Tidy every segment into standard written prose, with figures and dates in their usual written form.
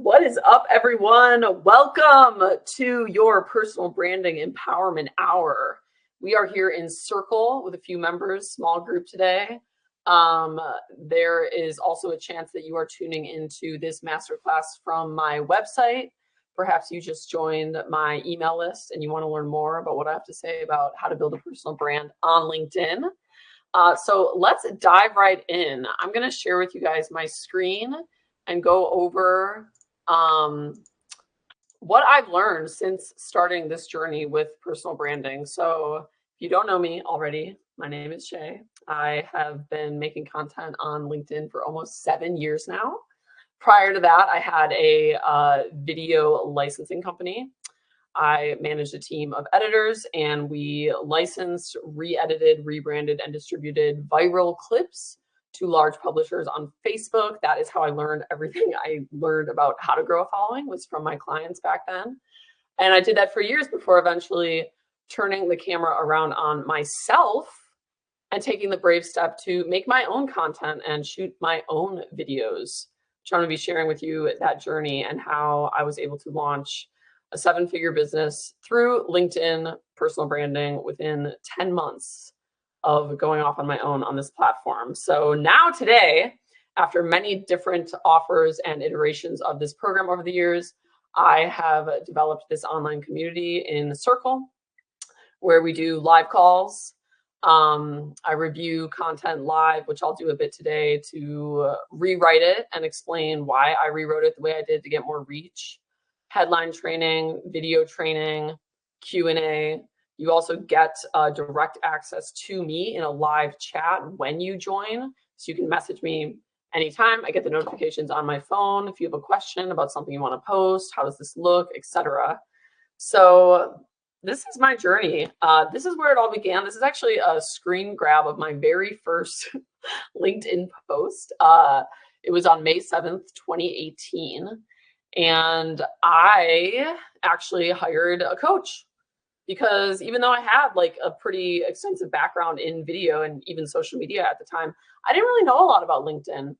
What is up, everyone? Welcome to your personal branding empowerment hour. We are here in Circle with a few members, small group today. There is also a chance that you are tuning into this masterclass from my website. Perhaps you just joined my email list and you want to learn more about what I have to say about how to build a personal brand on LinkedIn. So let's dive right in. I'm going to share with you guys my screen and go over what I've learned since starting this journey with personal branding. So if you don't know me already, my name is Shay. I have been making content on LinkedIn for almost 7 years now. Prior to that, I had a video licensing company. I managed a team of editors, and we licensed, re-edited, rebranded, and distributed viral clips to large publishers on Facebook. That is how I learned everything I learned about how to grow a following, was from my clients back then. And I did that for years before eventually turning the camera around on myself and taking the brave step to make my own content and shoot my own videos. I'm going to be sharing with you that journey and how I was able to launch a 7-figure business through LinkedIn personal branding within 10 months of going off on my own on this platform. So now today, after many different offers and iterations of this program over the years, I have developed this online community in Circle where we do live calls. I review content live, which I'll do a bit today to rewrite it and explain why I rewrote it the way I did to get more reach. Headline training, video training, Q&A. You also get direct access to me in a live chat when you join. So you can message me anytime. I get the notifications on my phone. If you have a question about something you want to post, how does this look, etc. So this is my journey. This is where it all began. This is actually a screen grab of my very first LinkedIn post. It was on May 7th, 2018. And I actually hired a coach because even though I had like a pretty extensive background in video and even social media at the time, I didn't really know a lot about LinkedIn.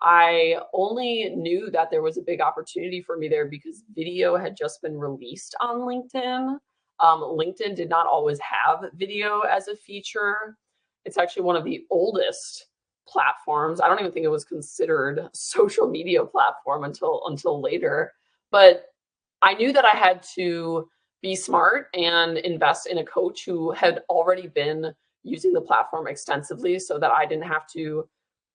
I only knew that there was a big opportunity for me there because video had just been released on LinkedIn. LinkedIn did not always have video as a feature. It's actually one of the oldest platforms. I don't even think it was considered a social media platform until later. But I knew that I had to be smart and invest in a coach who had already been using the platform extensively so that I didn't have to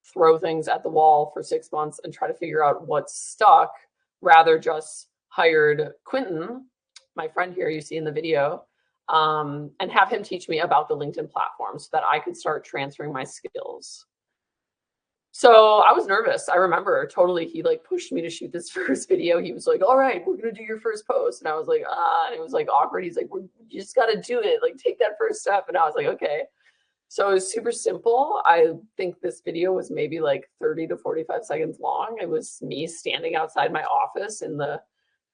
throw things at the wall for 6 months and try to figure out what stuck. Rather just hired Quentin, my friend here you see in the video, and have him teach me about the LinkedIn platform so that I could start transferring my skills. So I was nervous. I remember totally, he like pushed me to shoot this first video. He was like, all right, we're going to do your first post. And I was like, and it was like awkward. He's like, you just got to do it. Like take that first step. And I was like, okay. So it was super simple. I think this video was maybe like 30 to 45 seconds long. It was me standing outside my office in the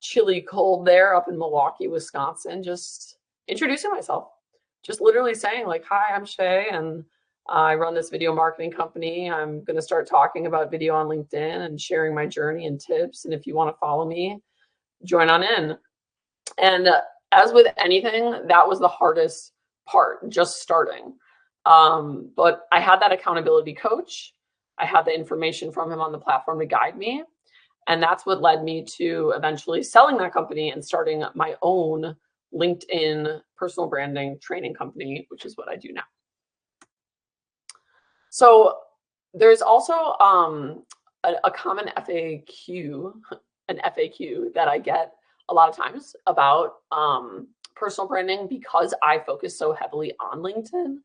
chilly cold there up in Milwaukee, Wisconsin, just introducing myself, just literally saying like, hi, I'm Shay, and I run this video marketing company. I'm going to start talking about video on LinkedIn and sharing my journey and tips. And if you want to follow me, join on in. And as with anything, that was the hardest part, just starting. But I had that accountability coach. I had the information from him on the platform to guide me. And that's what led me to eventually selling that company and starting my own LinkedIn personal branding training company, which is what I do now. So there's also a common FAQ, an FAQ that I get a lot of times about personal branding because I focus so heavily on LinkedIn.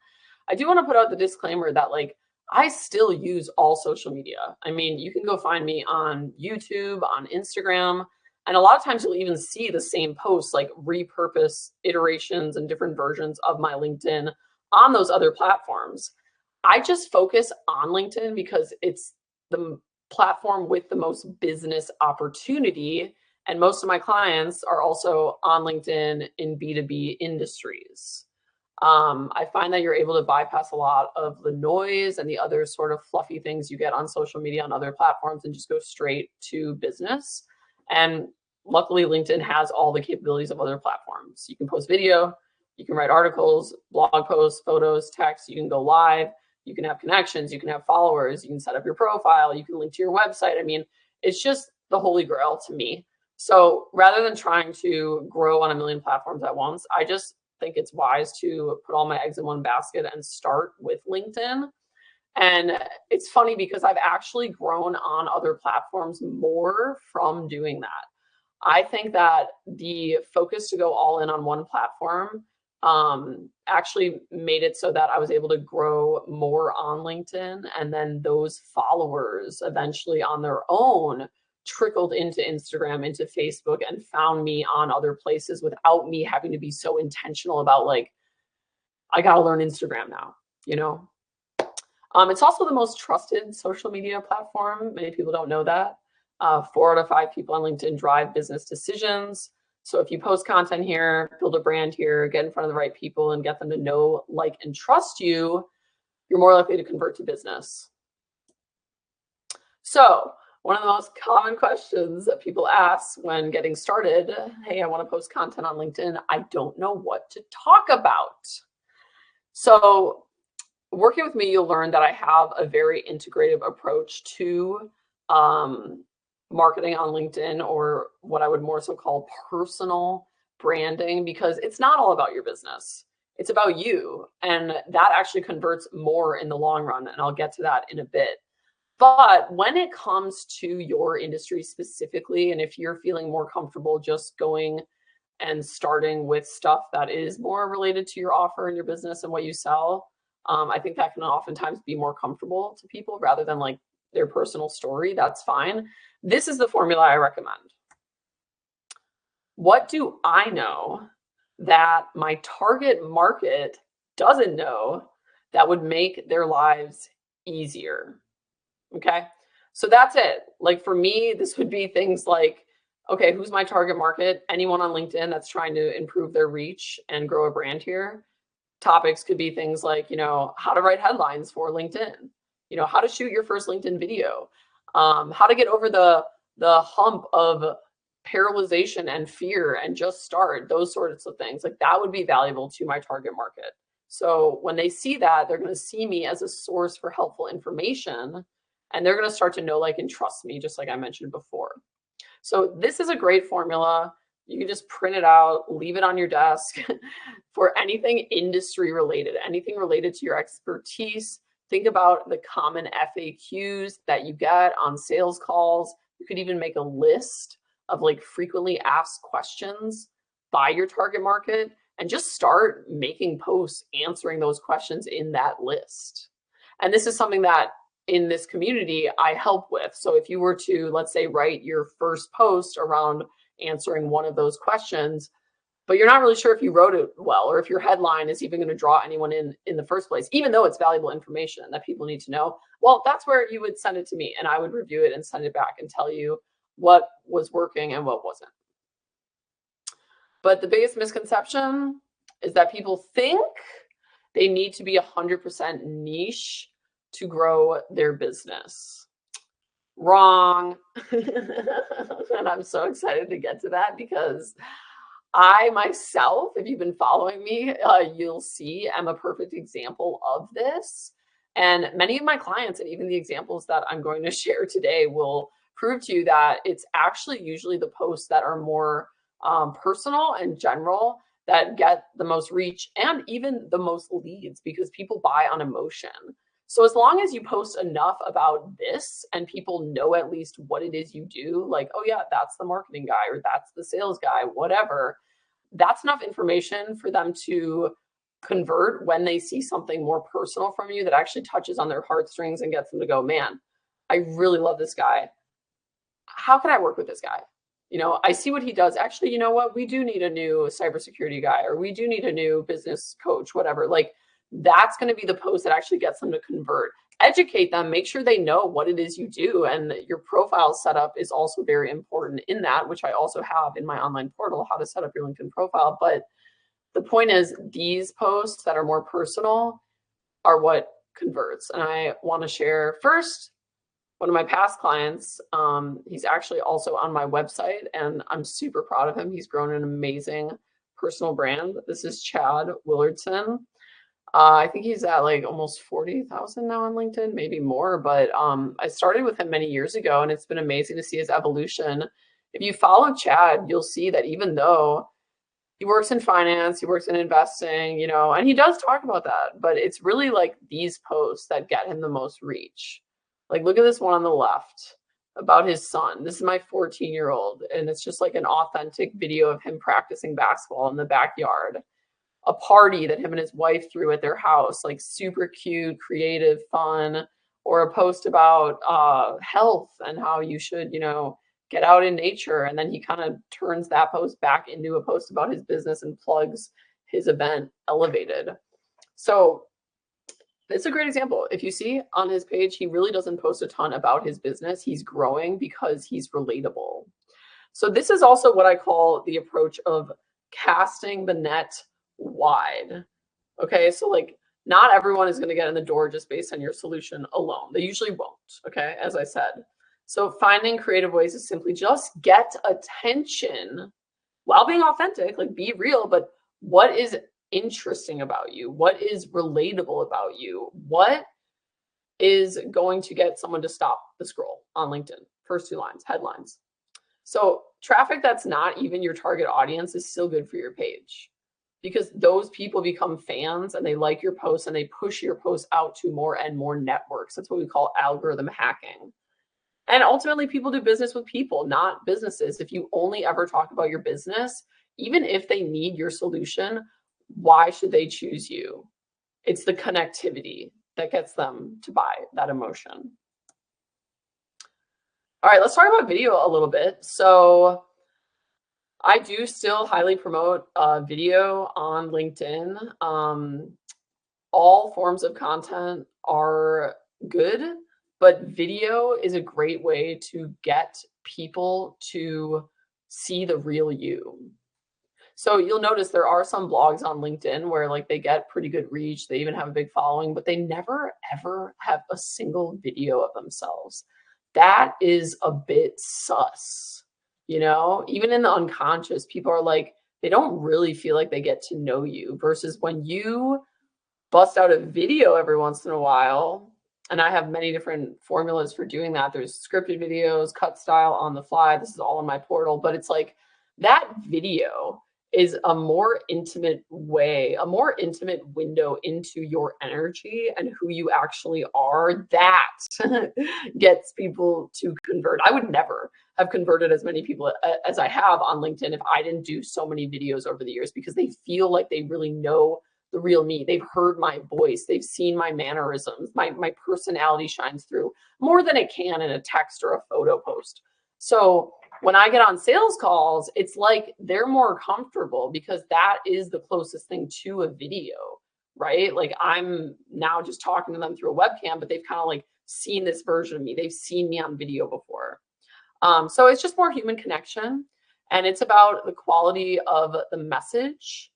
I do want to put out the disclaimer that like I still use all social media. I mean, you can go find me on YouTube, on Instagram, and a lot of times you'll even see the same posts, like repurpose iterations and different versions of my LinkedIn on those other platforms. I just focus on LinkedIn because it's the platform with the most business opportunity. And most of my clients are also on LinkedIn in B2B industries. I find that you're able to bypass a lot of the noise and the other sort of fluffy things you get on social media on other platforms and just go straight to business. And luckily, LinkedIn has all the capabilities of other platforms. You can post video, you can write articles, blog posts, photos, text, you can go live, you can have connections, you can have followers, you can set up your profile, you can link to your website. I mean, it's just the holy grail to me. So rather than trying to grow on a million platforms at once, I just think it's wise to put all my eggs in one basket and start with LinkedIn. And it's funny because I've actually grown on other platforms more from doing that. I think that the focus to go all in on one platform actually made it so that I was able to grow more on LinkedIn. And then those followers eventually on their own trickled into Instagram, into Facebook, and found me on other places without me having to be so intentional about like, I got to learn Instagram now, you know? It's also the most trusted social media platform. Many people don't know that. 4 out of 5 people on LinkedIn drive business decisions. So if you post content here, build a brand here, get in front of the right people and get them to know, like, and trust you, you're more likely to convert to business. So one of the most common questions that people ask when getting started, hey, I want to post content on LinkedIn. I don't know what to talk about. So working with me, you'll learn that I have a very integrative approach to marketing on LinkedIn, or what I would more so call personal branding, because it's not all about your business. It's about you. And that actually converts more in the long run. And I'll get to that in a bit. But when it comes to your industry specifically, and if you're feeling more comfortable just going and starting with stuff that is more related to your offer and your business and what you sell, I think that can oftentimes be more comfortable to people rather than like their personal story. That's fine. This is the formula I recommend. What do I know that my target market doesn't know that would make their lives easier? Okay, so that's it. Like for me, this would be things like, okay, who's my target market? Anyone on LinkedIn that's trying to improve their reach and grow a brand here. Topics could be things like, you know, how to write headlines for LinkedIn, you know, how to shoot your first LinkedIn video, how to get over the hump of paralyzation and fear and just start, those sorts of things. Like that would be valuable to my target market. So when they see that, they're going to see me as a source for helpful information, and they're going to start to know, like, and trust me, just like I mentioned before. So this is a great formula. You can just print it out, leave it on your desk for anything industry related, anything related to your expertise. Think about the common FAQs that you get on sales calls. You could even make a list of like frequently asked questions by your target market and just start making posts answering those questions in that list. And this is something that in this community I help with. So if you were to, let's say, write your first post around answering one of those questions, but you're not really sure if you wrote it well or if your headline is even going to draw anyone in the first place, even though it's valuable information that people need to know, well, that's where you would send it to me and I would review it and send it back and tell you what was working and what wasn't. But the biggest misconception is that people think they need to be 100% niche to grow their business. Wrong. And I'm so excited to get to that because I myself, if you've been following me, you'll see I'm a perfect example of this. And many of my clients, and even the examples that I'm going to share today, will prove to you that it's actually usually the posts that are more personal and general that get the most reach and even the most leads, because people buy on emotion. So as long as you post enough about this and people know at least what it is you do, like, oh yeah, that's the marketing guy or that's the sales guy, whatever, that's enough information for them to convert when they see something more personal from you that actually touches on their heartstrings and gets them to go, man, I really love this guy. How can I work with this guy? You know, I see what he does. Actually, you know what? We do need a new cybersecurity guy, or we do need a new business coach, whatever. Like, that's going to be the post that actually gets them to convert. Educate them, make sure they know what it is you do. And your profile setup is also very important in that, which I also have in my online portal, how to set up your LinkedIn profile. But the point is, these posts that are more personal are what converts. And I want to share first one of my past clients, he's actually also on my website, and I'm super proud of him. He's grown an amazing personal brand. This is Chad Willardson. I think he's at like almost 40,000 now on LinkedIn, maybe more. But I started with him many years ago, and it's been amazing to see his evolution. If you follow Chad, you'll see that even though he works in finance, he works in investing, and he does talk about that, but it's really like these posts that get him the most reach. Like, look at this one on the left about his son. This is my 14-year-old, and it's just like an authentic video of him practicing basketball in the backyard. A party that him and his wife threw at their house, like super cute, creative, fun, or a post about health and how you should, get out in nature. And then he kind of turns that post back into a post about his business and plugs his event, Elevated. So it's a great example. If you see on his page, he really doesn't post a ton about his business. He's growing because he's relatable. So this is also what I call the approach of casting the net wide. Okay, so like not everyone is going to get in the door just based on your solution alone. They usually won't. Okay, as I said. So finding creative ways to simply just get attention while being authentic, like be real, but what is interesting about you? What is relatable about you? What is going to get someone to stop the scroll on LinkedIn? First two lines, headlines. So traffic that's not even your target audience is still good for your page, because those people become fans and they like your posts and they push your posts out to more and more networks. That's what we call algorithm hacking. And ultimately, people do business with people, not businesses. If you only ever talk about your business, even if they need your solution, why should they choose you? It's the connectivity that gets them to buy that emotion. All right, let's talk about video a little bit. So I do still highly promote video on LinkedIn. All forms of content are good, but video is a great way to get people to see the real you. So you'll notice there are some blogs on LinkedIn where like they get pretty good reach. They even have a big following, but they never, ever have a single video of themselves. That is a bit sus, even in the unconscious, people are like, they don't really feel like they get to know you, versus when you bust out a video every once in a while. And I have many different formulas for doing that. There's scripted videos, cut style, on the fly. This is all in my portal, but it's like that video is a more intimate way, a more intimate window into your energy and who you actually are. That gets people to convert. I would never have converted as many people as I have on LinkedIn if I didn't do so many videos over the years, because they feel like they really know the real me. They've heard my voice. They've seen my mannerisms. My personality shines through more than it can in a text or a photo post. So when I get on sales calls, it's like they're more comfortable because that is the closest thing to a video, right? Like I'm now just talking to them through a webcam, but they've kind of like seen this version of me. They've seen me on video before. So it's just more human connection, and it's about the quality of the message,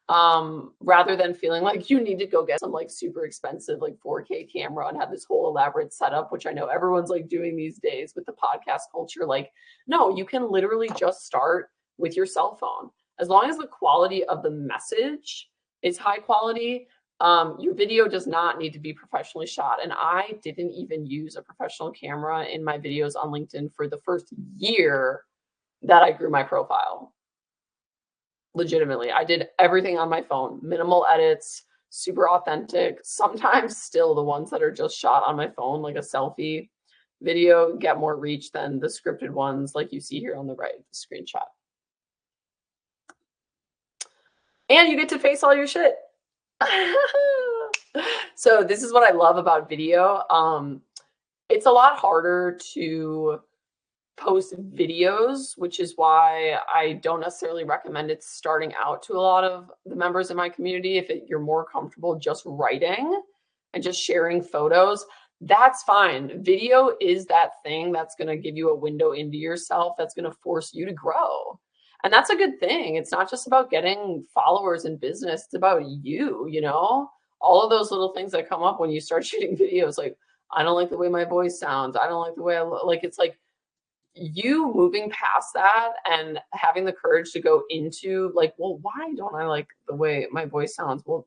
rather than feeling like you need to go get some like super expensive like 4K camera and have this whole elaborate setup, which I know everyone's like doing these days with the podcast culture. Like, no, you can literally just start with your cell phone. As long as the quality of the message is high quality, your video does not need to be professionally shot. And I didn't even use a professional camera in my videos on LinkedIn for the first year that I grew my profile. Legitimately, I did everything on my phone, minimal edits, super authentic. Sometimes still the ones that are just shot on my phone, like a selfie video, get more reach than the scripted ones like you see here on the right, the screenshot. And you get to face all your shit. So this is what I love about video. It's a lot harder to post videos, which is why I don't necessarily recommend it starting out to a lot of the members in my community. If you're more comfortable just writing and just sharing photos, that's fine. Video is that thing that's going to give you a window into yourself, that's going to force you to grow. And that's a good thing. It's not just about getting followers in business. It's about you, all of those little things that come up when you start shooting videos, like, I don't like the way my voice sounds. I don't like the way I look. Like, it's like you moving past that and having the courage to go into like, well, why don't I like the way my voice sounds? Well,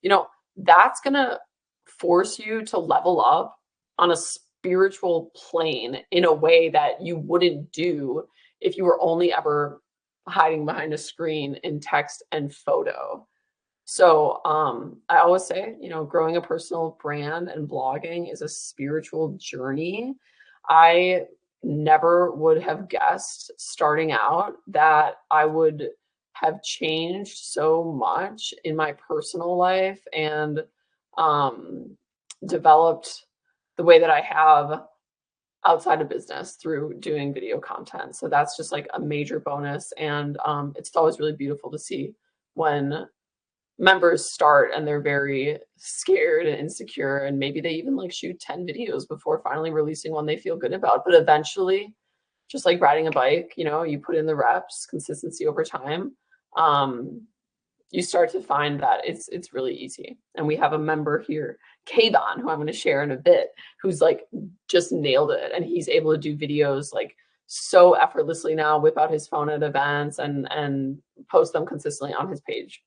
you know, that's gonna force you to level up on a spiritual plane in a way that you wouldn't do if you were only ever hiding behind a screen in text and photo. So, I always say, you know, growing a personal brand and blogging is a spiritual journey. I never would have guessed starting out that I would have changed so much in my personal life and um, developed the way that I have outside of business through doing video content. So that's just like a major bonus. And it's always really beautiful to see when members start and they're very scared and insecure, and maybe they even like shoot 10 videos before finally releasing one they feel good about. But eventually, just like riding a bike, you know, you put in the reps, consistency over time, um, you start to find that it's really easy. And we have a member here, Kayvon, who I'm going to share in a bit, who's like just nailed it, and he's able to do videos like so effortlessly now, whip out his phone at events and post them consistently on his page.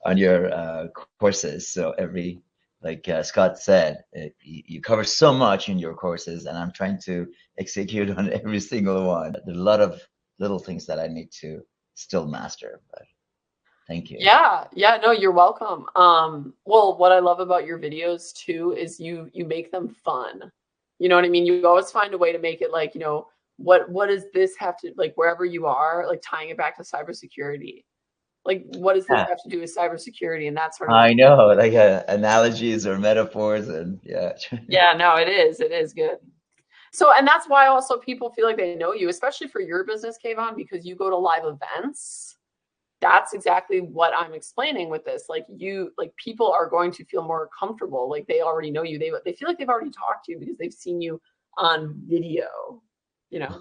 On your courses. So every, like Scott said, you cover so much in your courses, and I'm trying to execute on every single one. There's a lot of little things that I need to still master, but thank you. Yeah, yeah, no, you're welcome. Well, what I love about your videos too is you make them fun. You know what I mean? You always find a way to make it like, you know, what does this have to like wherever you are, like tying it back to cybersecurity. Like, what does this Yeah, have to do with cybersecurity and that sort of I thing? know, like analogies or metaphors, and yeah. Yeah, no, it is. It is good. So, and that's why also people feel like they know you, especially for your business, Kayvon, because you go to live events. That's exactly what I'm explaining with this. Like you, like people are going to feel more comfortable. Like they already know you. They feel like they've already talked to you because they've seen you on video, you know?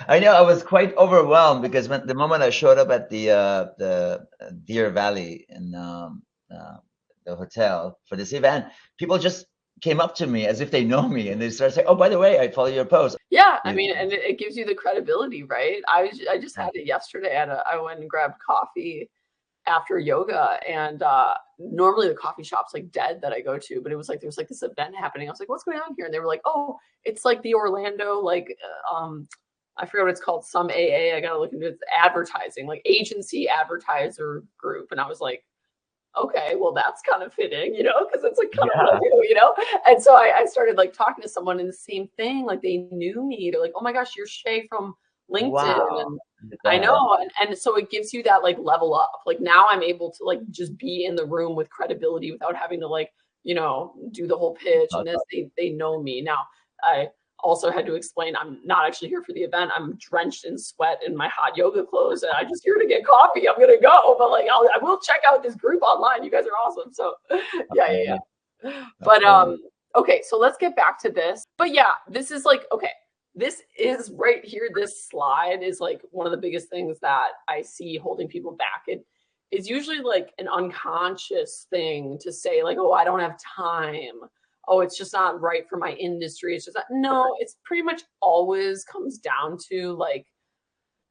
I know I was quite overwhelmed because when the moment I showed up at the Deer Valley in uh, the hotel for this event, people just came up to me as if they know me, and they started saying, "Oh, by the way, I follow your post." Yeah. I You- mean, and it gives you the credibility, right? I just had it yesterday. I went and grabbed coffee after yoga, and normally the coffee shop's like dead that I go to, but it was like there was like this event happening. I was like, what's going on here? And they were like, oh, it's like the Orlando like I forget what it's called, some AA. I gotta look into it. It's advertising, like agency advertiser group. And I was like, okay, well, that's kind of fitting, you know, because it's like kind of what I Yeah. do, you know? And so I started like talking to someone in the same thing. Like they knew me. They're like, oh my gosh, you're Shay from LinkedIn. Wow. And I That. know. And so it gives you that like level up. Like now I'm able to like just be in the room with credibility without having to like, you know, do the whole pitch and this. They know me. Now I also had to explain I'm not actually here for the event. I'm drenched in sweat in my hot yoga clothes, and I just here to get coffee. I'm gonna go, but like I will check out this group online. You guys are awesome. So yeah. But Okay. okay, so let's get back to this. But yeah, this is like okay. This is right here. This slide is like one of the biggest things that I see holding people back. It is usually like an unconscious thing to say, like, oh, I don't have time. Oh, it's just not right for my industry. It's just not, no, it's pretty much always comes down to like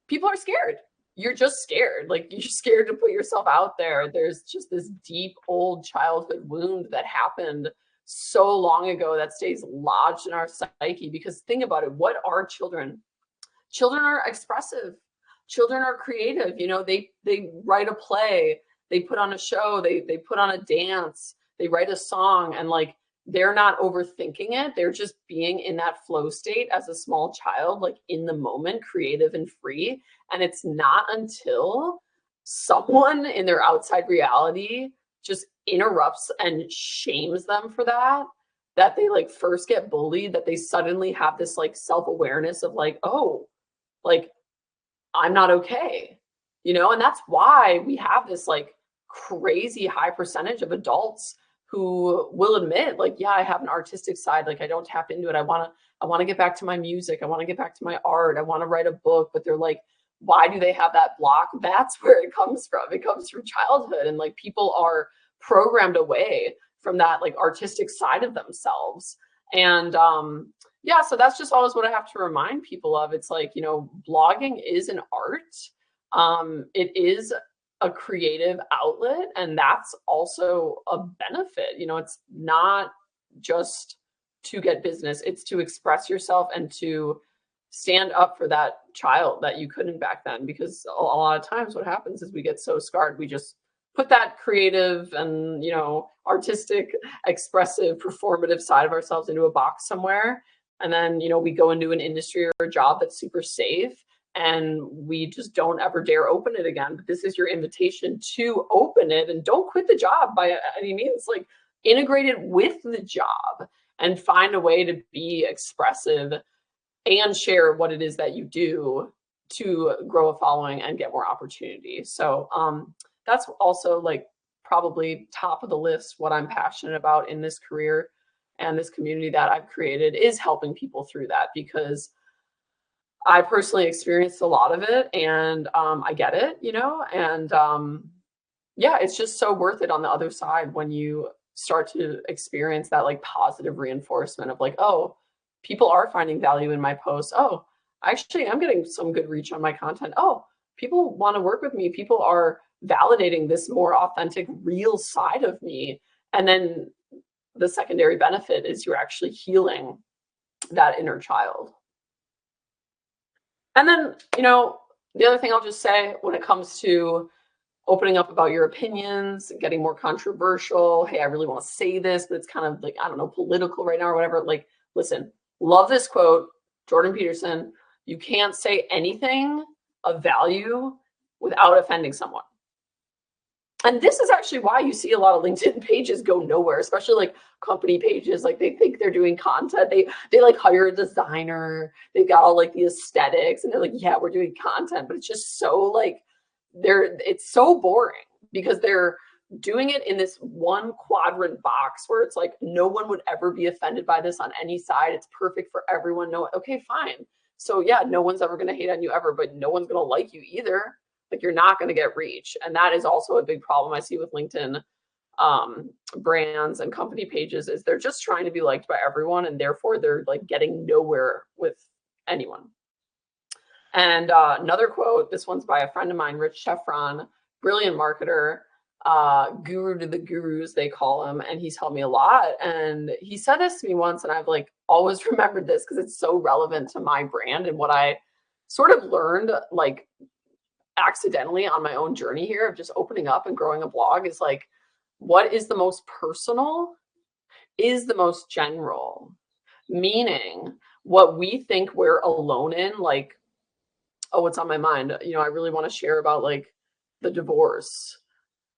people are scared. You're just scared. Like you're scared to put yourself out there. There's just this deep old childhood wound that happened so long ago that stays lodged in our psyche. Because think about it, what are children? Children are expressive. Children are creative. You know, they write a play, they put on a show, they put on a dance, they write a song, and like they're not overthinking it. They're just being in that flow state as a small child, like in the moment, creative and free. And it's not until someone in their outside reality just interrupts and shames them for that they like first get bullied, that they suddenly have this like self-awareness of like, oh, like I'm not okay, you know? And that's why we have this like crazy high percentage of adults who will admit, like, yeah, I have an artistic side, like I don't tap into it. I want to get back to my music. I want to get back to my art. I want to write a book, but they're like, why do they have that block? That's where it comes from. It comes from childhood. And like people are programmed away from that like artistic side of themselves. And yeah, so that's just always what I have to remind people of. It's like, blogging is an art. It is a creative outlet, and that's also a benefit. It's not just to get business, it's to express yourself and to stand up for that child that you couldn't back then. Because a lot of times what happens is we get so scarred, we just put that creative and artistic, expressive, performative side of ourselves into a box somewhere, and then we go into an industry or a job that's super safe, and we just don't ever dare open it again. But this is your invitation to open it, and don't quit the job by any means. Like, integrate it with the job and find a way to be expressive and share what it is that you do to grow a following and get more opportunity. So that's also like probably top of the list. What I'm passionate about in this career and this community that I've created is helping people through that, because I personally experienced a lot of it, and I get it, and yeah, it's just so worth it on the other side when you start to experience that like positive reinforcement of like, oh, people are finding value in my posts. Oh, actually, I'm getting some good reach on my content. Oh, people want to work with me. People are validating this more authentic, real side of me. And then the secondary benefit is you're actually healing that inner child. And then, the other thing I'll just say when it comes to opening up about your opinions, getting more controversial. Hey, I really want to say this, but it's kind of like, I don't know, political right now or whatever. Like, listen, love this quote, Jordan Peterson: you can't say anything of value without offending someone. And this is actually why you see a lot of LinkedIn pages go nowhere, especially like company pages. Like, they think they're doing content. They like hire a designer. They've got all like the aesthetics, and they're like, yeah, we're doing content, but it's just so like, it's so boring because they're doing it in this one quadrant box where it's like, no one would ever be offended by this on any side. It's perfect for everyone. No, okay, fine. So yeah, no one's ever going to hate on you ever, but no one's going to like you either. Like, you're not going to get reach. And that is also a big problem I see with LinkedIn brands and company pages, is they're just trying to be liked by everyone, and therefore they're like getting nowhere with anyone. And another quote, this one's by a friend of mine, Rich Sheffron, brilliant marketer, guru to the gurus, they call him, and he's helped me a lot. And he said this to me once, and I've like always remembered this because it's so relevant to my brand and what I sort of learned like accidentally on my own journey here of just opening up and growing a blog, is like, what is the most personal is the most general. Meaning, what we think we're alone in, like, oh, what's on my mind? I really want to share about like the divorce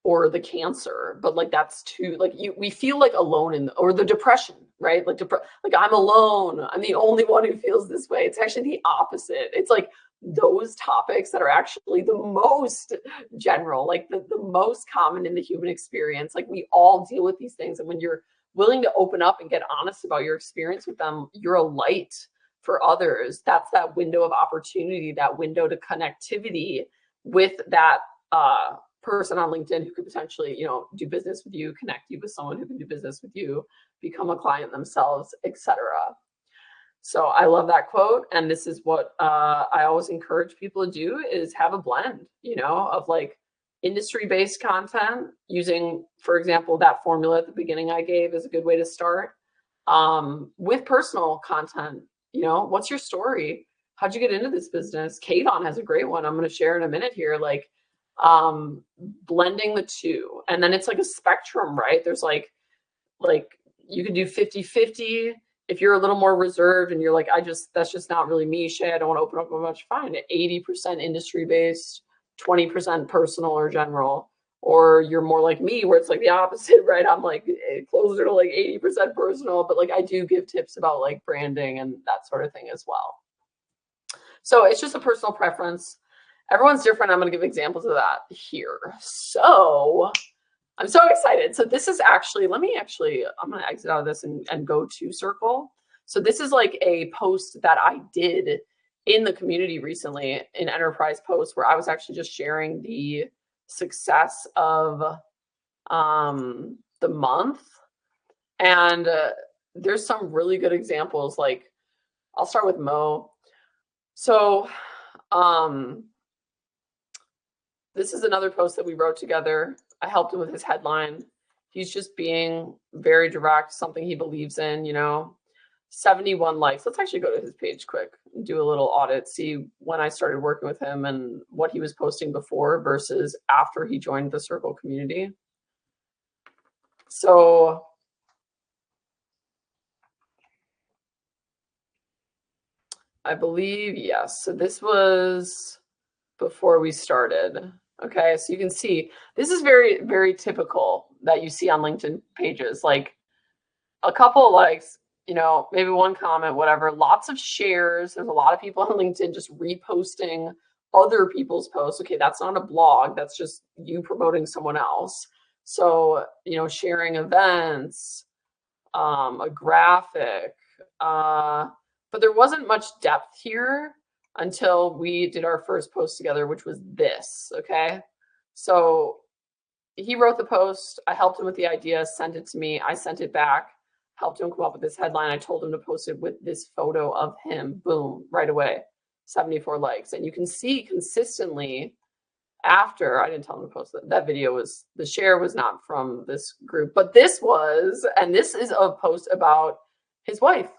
or the cancer, but like that's too like we feel like alone or the depression, right? Like like I'm alone. I'm the only one who feels this way. It's actually the opposite. It's like those topics that are actually the most general, like the most common in the human experience. Like, we all deal with these things. And when you're willing to open up and get honest about your experience with them, you're a light for others. That's that window of opportunity, that window to connectivity with that person on LinkedIn who could potentially, do business with you, connect you with someone who can do business with you, become a client themselves, etc. So I love that quote. And this is what I always encourage people to do, is have a blend, of like industry-based content using, for example, that formula at the beginning I gave is a good way to start, with personal content. What's your story? How'd you get into this business? Kayvon has a great one I'm going to share in a minute here. Like, blending the two. And then it's like a spectrum, right? There's like you can do 50-50. If you're a little more reserved and you're like, that's just not really me, Shay, I don't want to open up much, fine. 80% industry based, 20% personal or general. Or you're more like me, where it's like the opposite, right? I'm like closer to like 80% personal, but like I do give tips about like branding and that sort of thing as well. So it's just a personal preference. Everyone's different. I'm going to give examples of that here. So I'm so excited. So this is actually, I'm going to exit out of this and go to Circle. So this is like a post that I did in the community recently, an enterprise post, where I was actually just sharing the success of the month And there's some really good examples. Like, I'll start with Mo. So, this is another post that we wrote together. I helped him with his headline. He's just being very direct, something he believes in, 71 likes. Let's actually go to his page quick and do a little audit, see when I started working with him and what he was posting before versus after he joined the Circle community. So I believe, yes. So this was before we started. Okay, so you can see this is very, very typical that you see on LinkedIn pages. Like a couple of likes, maybe one comment, whatever, lots of shares. There's a lot of people on LinkedIn just reposting other people's posts. Okay, that's not a blog, that's just you promoting someone else. So, sharing events, a graphic, but there wasn't much depth here until we did our first post together, which was this. Okay, so he wrote the post. I helped him with the idea, sent it to me. I sent it back, helped him come up with this headline. I told him to post it with this photo of him. Boom, right away, 74 likes. And you can see consistently after, I didn't tell him to post that video, was the share was not from this group, but this was, and this is a post about his wife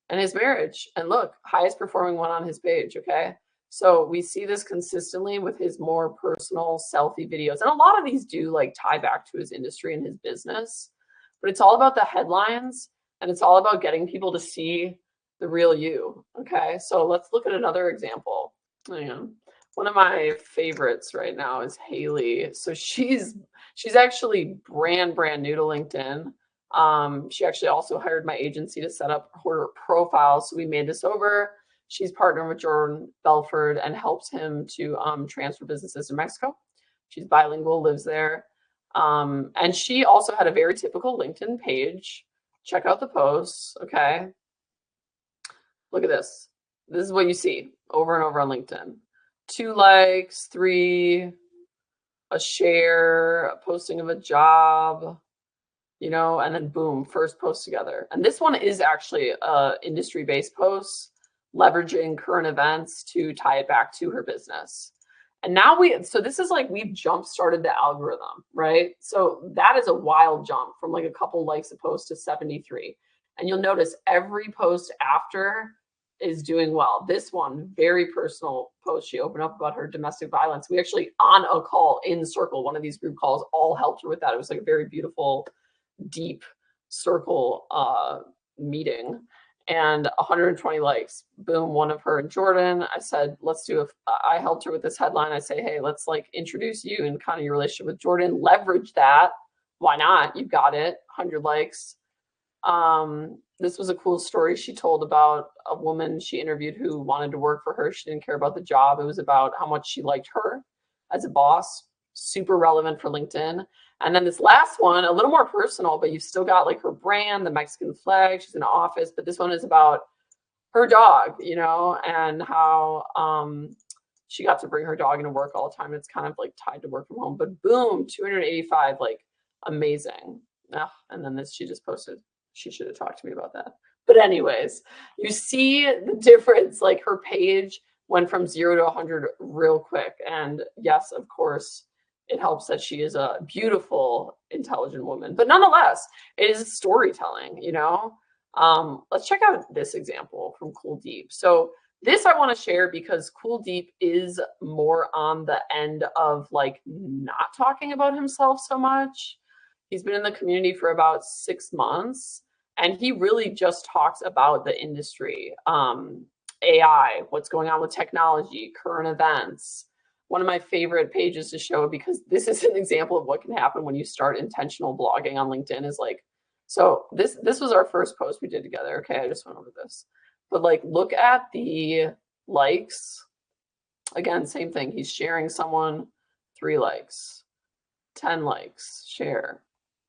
and his marriage. And look, highest performing one on his page. Okay, so we see this consistently with his more personal selfie videos, and a lot of these do like tie back to his industry and his business, but it's all about the headlines and it's all about getting people to see the real you. Okay, so let's look at another example. Hang on. One of my favorites right now is Haley. So she's actually brand new to LinkedIn. She actually also hired my agency to set up her profile. So we made this over. She's partnered with Jordan Belford and helps him to transfer businesses to Mexico. She's bilingual, lives there. And she also had a very typical LinkedIn page. Check out the posts. Okay. Look at this. This is what you see over and over on LinkedIn. 2 likes, 3, a share, a posting of a job, and then boom, first post together. And this one is actually a industry-based post, leveraging current events to tie it back to her business. And now so this is like we've jump started the algorithm, right? So that is a wild jump from like a couple likes a post to 73. And you'll notice every post after is doing well. This one, very personal post. She opened up about her domestic violence. We actually, on a call in Circle, one of these group calls, all helped her with that. It was like a very beautiful, deep Circle meeting. And 120 likes. Boom, one of her and Jordan. I said, I helped her with this headline. I say, hey, let's like introduce you and kind of your relationship with Jordan. Leverage that. Why not? You got it. 100 likes. This was a cool story she told about a woman she interviewed who wanted to work for her. She didn't care about the job. It was about how much she liked her as a boss. Super relevant for LinkedIn. And then this last one, a little more personal, but you've still got like her brand, the Mexican flag. She's in an office, but this one is about her dog, and how she got to bring her dog into work all the time. It's kind of like tied to work from home. But boom, 285, like amazing. And then this she just posted. She should have talked to me about that. But anyways, you see the difference. Like her page went from 0 to 100 real quick. And yes, of course, it helps that she is a beautiful, intelligent woman. But nonetheless, it is storytelling, Let's check out this example from Cool Deep. So this I want to share because Cool Deep is more on the end of like not talking about himself so much. He's been in the community for about 6 months. And he really just talks about the industry, AI, what's going on with technology, current events. One of my favorite pages to show, because this is an example of what can happen when you start intentional blogging on LinkedIn, is like, so this was our first post we did together. Okay, I just went over this. But like, look at the likes. Again, same thing. He's sharing someone, 3 likes, 10 likes, share,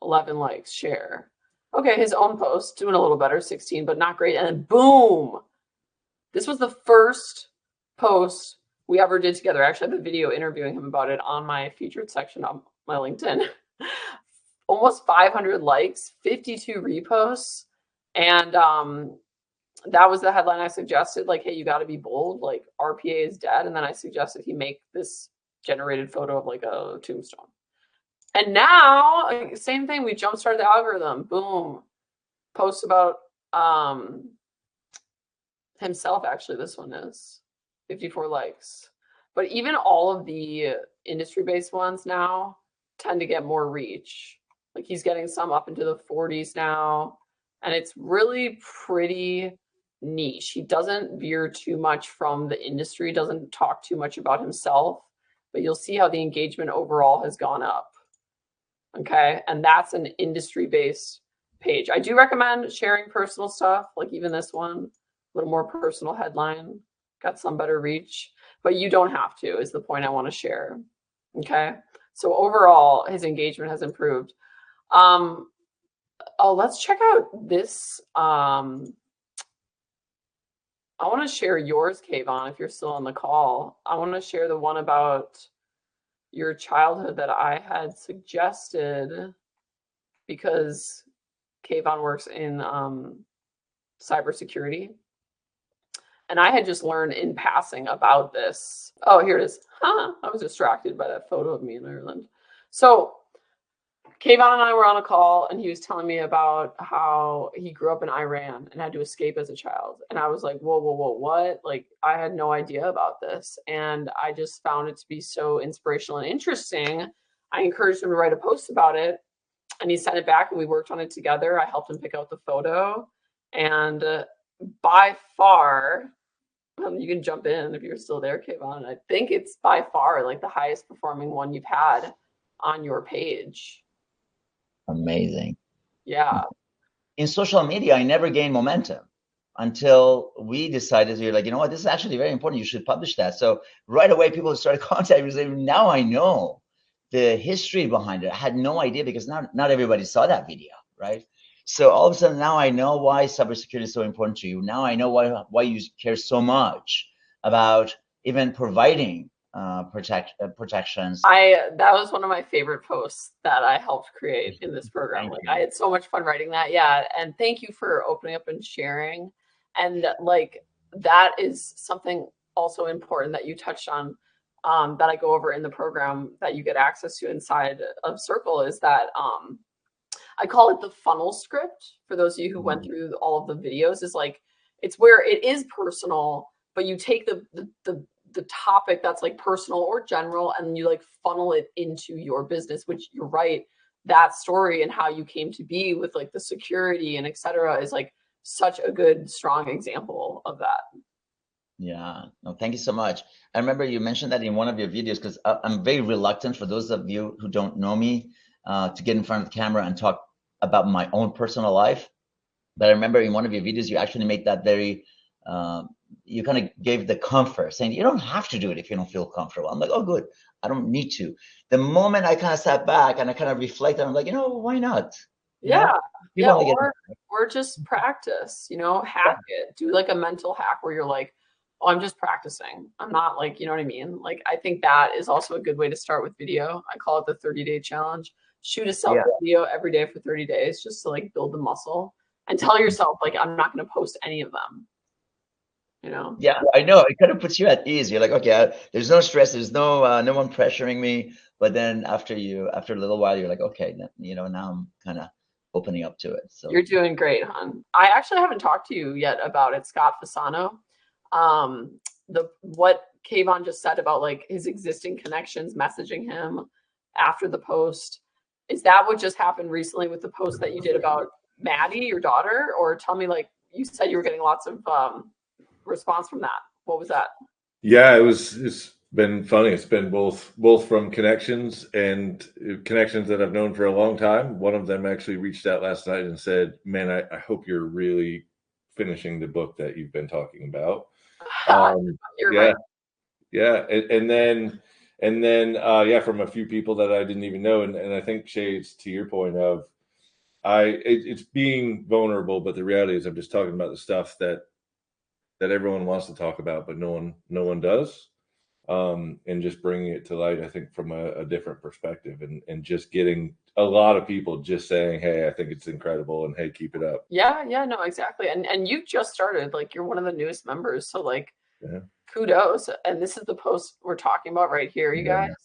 11 likes, share. Okay, his own post, doing a little better, 16, but not great. And then boom, this was the first post we ever did together. I actually have a video interviewing him about it on my featured section on my LinkedIn. almost 500 likes, 52 reposts, and that was the headline I suggested. Like, hey, you got to be bold. Like, RPA is dead, and then I suggested he make this generated photo of like a tombstone. And now, same thing. We jump started the algorithm. Boom, post about himself. Actually, this one is 54 likes. But even all of the industry-based ones now tend to get more reach. Like he's getting some up into the 40s now, and it's really pretty niche. He doesn't veer too much from the industry, doesn't talk too much about himself, but you'll see how the engagement overall has gone up. Okay, and that's an industry-based page. I do recommend sharing personal stuff, like even this one, a little more personal headline, got some better reach, but you don't have to, is the point I want to share. Okay, so overall, his engagement has improved. Oh, let's check out this. I want to share yours, Kayvon, if you're still on the call. I want to share the one about your childhood that I had suggested because Kayvon works in cybersecurity. And I had just learned in passing about this. Oh, here it is. Huh, I was distracted by that photo of me in Ireland. So Kayvon and I were on a call, and he was telling me about how he grew up in Iran and had to escape as a child. And I was like, whoa, whoa, whoa, what? Like, I had no idea about this. And I just found it to be so inspirational and interesting. I encouraged him to write a post about it, and he sent it back, and we worked on it together. I helped him pick out the photo. And by far, you can jump in if you're still there, Kayvon. I think it's by far like the highest performing one you've had on your page. Amazing. Yeah. In social media, I never gained momentum until we decided, you're like, you know what, this is actually very important. You should publish that. So right away, people started contacting me saying, now I know the history behind it. I had no idea because not everybody saw that video, right? So all of a sudden now I know why cybersecurity is so important to you. Now I know why you care so much about even providing protections. That was one of my favorite posts that I helped create in this program. Thank Like you. I had so much fun writing that. Yeah. And thank you for opening up and sharing. And like that is something also important that you touched on, that I go over in the program that you get access to inside of Circle, is that I call it the funnel script. For those of you who went through all of the videos, is like it's where it is personal, but you take the topic that's like personal or general, and you like funnel it into your business, which you're right, that story and how you came to be with like the security and etc. is like such a good strong example of that. Yeah, no, thank you so much. I remember you mentioned that in one of your videos because I'm very reluctant, for those of you who don't know me, to get in front of the camera and talk about my own personal life. But I remember in one of your videos, you actually made that very, you kind of gave the comfort, saying you don't have to do it if you don't feel comfortable. I'm like, oh, good. I don't need to. The moment I kind of sat back and I kind of reflected, I'm like, why not? Yeah. People Yeah. want to get. Or just practice, hack it. Do like a mental hack where you're like, oh, I'm just practicing. I'm not like, you know what I mean? Like, I think that is also a good way to start with video. I call it the 30-day challenge. Shoot a self video every day for 30 days just to like build the muscle, and tell yourself, like, I'm not going to post any of them. Yeah, I know. It kind of puts you at ease. You're like, okay, there's no stress. There's no one pressuring me. But then after a little while, you're like, okay, now I'm kind of opening up to it. So You're doing great, hon. I actually haven't talked to you yet about it, Scott Fasano. What Kayvon just said about like his existing connections messaging him after the post. Is that what just happened recently with the post that you did about Maddie, your daughter? Or tell me, like, you said you were getting lots of response from that. What was that? Yeah, it's been funny. It's been both from connections and connections that I've known for a long time. One of them actually reached out last night and said, "Man, I hope you're really finishing the book that you've been talking about." You're Yeah, right. yeah, and then yeah, from a few people that I didn't even know, and I think Shades, to your point of it's being vulnerable, but the reality is I'm just talking about the stuff that everyone wants to talk about, but no one does. and just bringing it to light, I think, from a different perspective, and just getting a lot of people just saying, hey, I think it's incredible, and hey, keep it up. Yeah, no, exactly. And you just started, like, you're one of the newest members, so like, Yeah. kudos. And this is the post we're talking about right here, you Yeah. guys.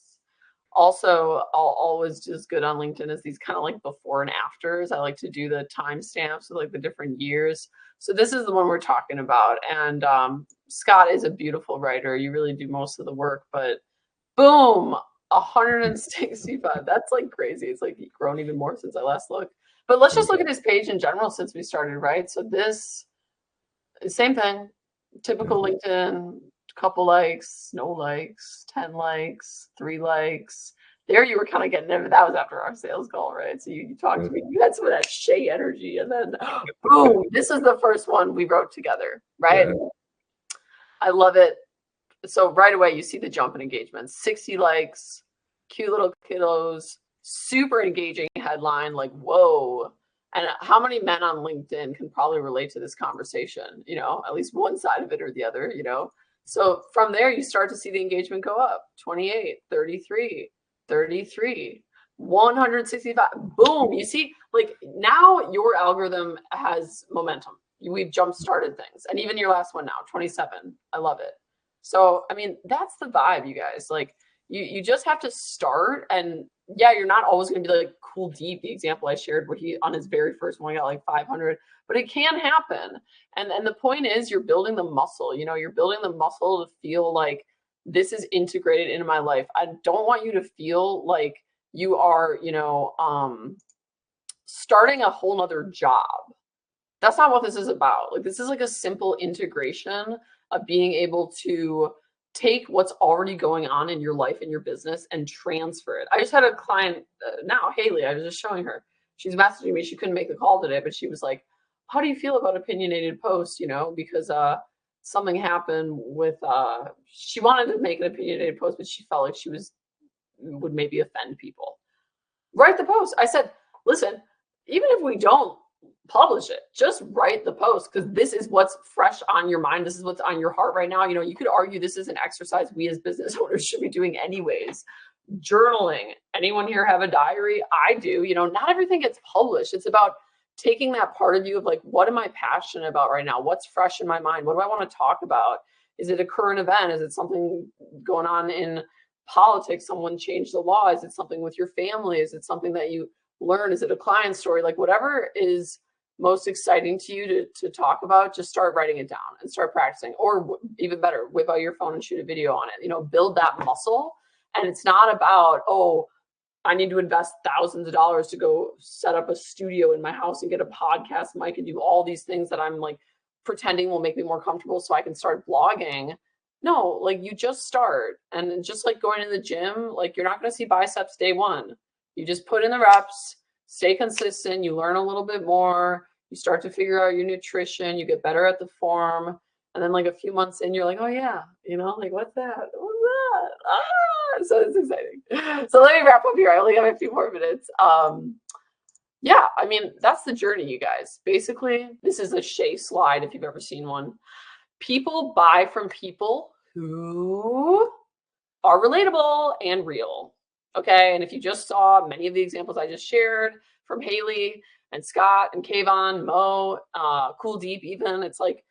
Also, I'll always just good on LinkedIn is these kind of like before and afters. I like to do the timestamps with like the different years. So this is the one we're talking about. And Scott is a beautiful writer. You really do most of the work, but boom, 165. That's like crazy. It's like grown even more since I last looked. But let's just look at his page in general since we started, right? So this, same thing, typical LinkedIn, couple likes, no likes, 10 likes, 3 likes. There you were kind of getting there, but that was after our sales call, right? So you talked to me, you had some of that Shay energy, and then boom, this is the first one we wrote together, right? Yeah. I love it. So right away, you see the jump in engagement, 60 likes, cute little kiddos, super engaging headline, like, whoa. And how many men on LinkedIn can probably relate to this conversation? You know, at least one side of it or the other, you know? So from there, you start to see the engagement go up, 28, 33, 33, 165. Boom. You see, like, now your algorithm has momentum. We've jump started things. And even your last one now, 27. I love it. So, I mean, that's the vibe, you guys. Like, you just have to start. And yeah, you're not always going to be like Cool Deep, the example I shared where he on his very first one got like 500, but it can happen. And the point is, you're building the muscle. You know, you're building the muscle to feel like this is integrated into my life. I don't want you to feel like you are, you know, starting a whole nother job. That's not what this is about. Like, this is like a simple integration of being able to take what's already going on in your life and your business and transfer it. I just had a client now, Haley, I was just showing her. She's messaging me. She couldn't make the call today, but she was like, how do you feel about opinionated posts? You know, because something happened with, she wanted to make an opinionated post, but she felt like she would maybe offend people. Write the post. I said, listen, even if we don't publish it, just write the post, because this is what's fresh on your mind. This is what's on your heart right now. You know, you could argue this is an exercise we as business owners should be doing anyways. Journaling. Anyone here have a diary? I do. You know, not everything gets published. It's about taking that part of you of like, what am I passionate about right now? What's fresh in my mind? What do I want to talk about? Is it a current event? Is it something going on in politics? Someone changed the law? Is it something with your family? Is it something that you learn? Is it a client story? Like, whatever is most exciting to you to talk about, just start writing it down and start practicing. Or even better, whip out your phone and shoot a video on it. You know, build that muscle. And it's not about, oh, I need to invest thousands of dollars to go set up a studio in my house and get a podcast mic and do all these things that I'm like pretending will make me more comfortable so I can start blogging. No, like, you just start. And just like going to the gym, like, you're not going to see biceps day one. You just put in the reps, stay consistent, you learn a little bit more, you start to figure out your nutrition, you get better at the form. And then like a few months in, you're like, oh yeah, you know, like, what's that? What's that? Ah, so it's exciting. So let me wrap up here. I only have a few more minutes. Yeah, I mean, that's the journey, you guys. Basically, this is a Shay slide if you've ever seen one. People buy from people who are relatable and real. Okay. And if you just saw many of the examples I just shared from Haley and Scott and Kayvon, Mo, Cool Deep, even, it's like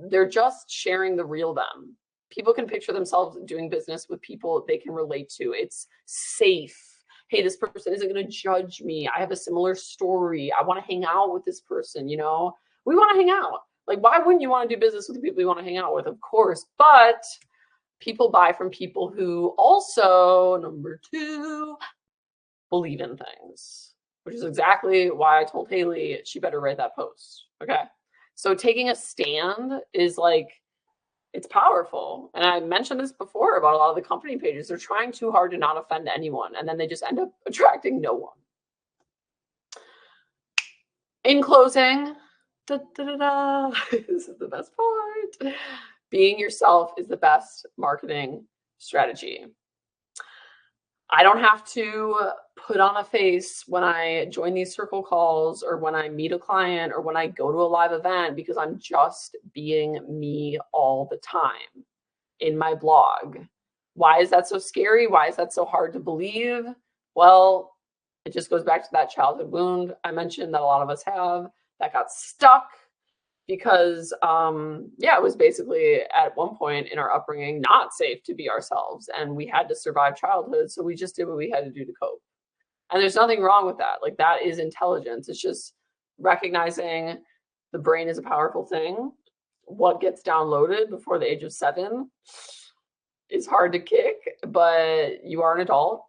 they're just sharing the real them. People can picture themselves doing business with people they can relate to. It's safe. Hey, this person isn't going to judge me. I have a similar story. I want to hang out with this person. You know, we want to hang out. Like, why wouldn't you want to do business with the people you want to hang out with? Of course. But people buy from people who also, number 2, believe in things, which is exactly why I told Haley she better write that post. Okay. So taking a stand is like, it's powerful. And I mentioned this before about a lot of the company pages. They're trying too hard to not offend anyone, and then they just end up attracting no one. In closing, this is the best part. Being yourself is the best marketing strategy. I don't have to put on a face when I join these circle calls or when I meet a client or when I go to a live event, because I'm just being me all the time in my blog, Why is that so scary? Why is that so hard to believe? Well, it just goes back to that childhood wound I mentioned that a lot of us have that got stuck because, yeah, it was basically at one point in our upbringing not safe to be ourselves, and we had to survive childhood, so we just did what we had to do to cope. And there's nothing wrong with that. Like, that is intelligence. It's just recognizing the brain is a powerful thing. What gets downloaded before the age of 7 is hard to kick, but you are an adult.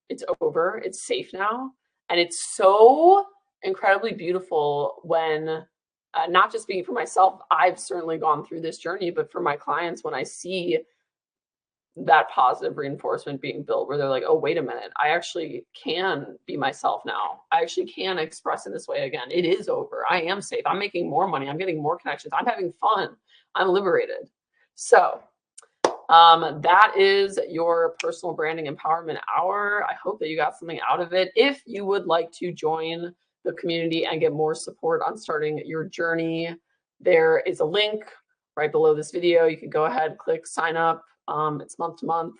It's over. It's safe now. And it's so incredibly beautiful when, not just speaking for myself, I've certainly gone through this journey, but for my clients, when I see that positive reinforcement being built where they're like, oh, wait a minute, I actually can be myself now. I actually can express in this way again. It is over. I am safe. I'm making more money. I'm getting more connections. I'm having fun. I'm liberated. So that is your personal branding empowerment hour. I hope that you got something out of it. If you would like to join the community and get more support on starting your journey, there is a link right below this video. You can go ahead, click sign up. It's month to month.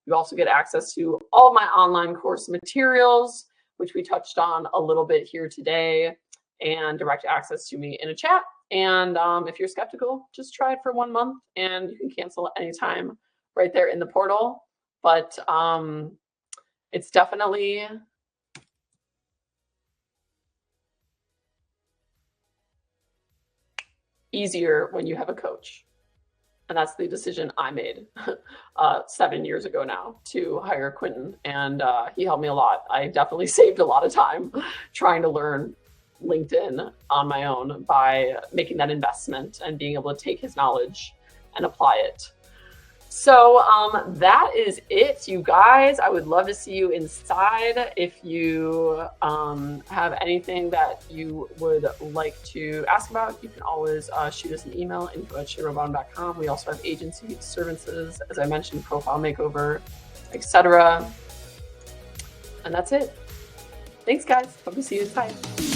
You also get access to all of my online course materials, which we touched on a little bit here today, and direct access to me in a chat. And if you're skeptical, just try it for 1 month and you can cancel at any time right there in the portal. But it's definitely easier when you have a coach. And that's the decision I made 7 years ago now, to hire Quentin. And he helped me a lot. I definitely saved a lot of time trying to learn LinkedIn on my own by making that investment and being able to take his knowledge and apply it. So that is it, you guys. I would love to see you inside. If you have anything that you would like to ask about, you can always shoot us an email, info@shayrobottom.com. We also have agency services, as I mentioned, profile makeover, etc. And that's it. Thanks, guys. Hope to see you inside.